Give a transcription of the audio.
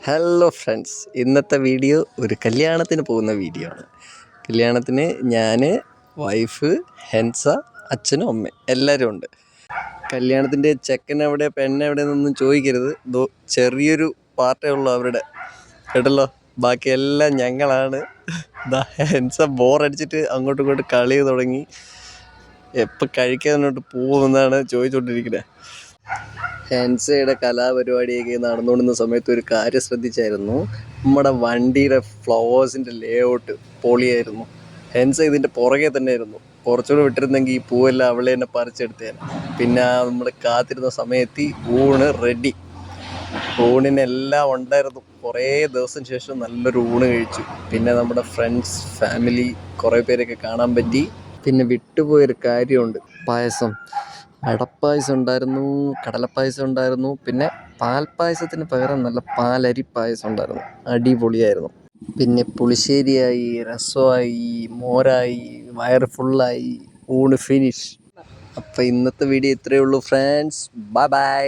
Hello friends, ഇന്നത്തെ video ഒരു കല്യാണത്തിന് പോകുന്ന വീഡിയോ ആണ്. കല്യാണത്തിന് ഞാൻ, വൈഫ്, ഹെൻസ, അച്ഛനും അമ്മയും എല്ലാവരും ഉണ്ട്. കല്യാണത്തിൻ്റെ ചെക്കനെവിടെ പെണ്ണെവിടെ എന്നൊന്നും ചോദിക്കരുത്. ചെറിയൊരു പാർട്ടേ ഉള്ളൂ അവരുടെ, കേട്ടല്ലോ. ബാക്കിയെല്ലാം ഞങ്ങളാണ്. ഹെൻസ ബോറടിച്ചിട്ട് അങ്ങോട്ടും ഇങ്ങോട്ടും കളി തുടങ്ങി. എപ്പോൾ കഴിക്കാനോട്ട് പോകുമെന്നാണ് ചോദിച്ചുകൊണ്ടിരിക്കുന്നത്. ഹെൻസയുടെ കലാപരിപാടിയൊക്കെ നടന്നുകൊണ്ടിരുന്ന സമയത്ത് ഒരു കാര്യം ശ്രദ്ധിച്ചായിരുന്നു. നമ്മുടെ വണ്ടിയുടെ ഫ്ലവേഴ്സിൻ്റെ ലേഔട്ട് പൊളിയായിരുന്നു. ഹെൻസ ഇതിൻ്റെ പുറകെ തന്നെ ആയിരുന്നു. കുറച്ചുകൂടെ വിട്ടിരുന്നെങ്കിൽ ഈ പൂവെല്ലാം അവളെ തന്നെ പറിച്ചെടുത്തേനെ. പിന്നെ നമ്മൾ കാത്തിരുന്ന സമയത്ത് ഊണ് റെഡി. ഊണിനെല്ലാം ഉണ്ടായിരുന്നു. കുറേ ദിവസം ശേഷം നല്ലൊരു ഊണ് കഴിച്ചു. പിന്നെ നമ്മുടെ ഫ്രണ്ട്സ്, ഫാമിലി കുറേ പേരൊക്കെ കാണാൻ പറ്റി. പിന്നെ വിട്ടുപോയൊരു കാര്യമുണ്ട്, പായസം. അടപ്പായസം ഉണ്ടായിരുന്നു, കടലപ്പായസം ഉണ്ടായിരുന്നു, പിന്നെ പാൽപ്പായസത്തിന് പകരം നല്ല പാലരി പായസം ഉണ്ടായിരുന്നു. അടിപൊളിയായിരുന്നു. പിന്നെ പുളിശ്ശേരിയായി, രസമായി, മോരായി, വയറ് ഫുള്ളായി, ഊണ് ഫിനിഷ്. അപ്പോൾ ഇന്നത്തെ വീഡിയോ ഇത്രയേ ഉള്ളൂ ഫ്രണ്ട്സ്. Bye bye.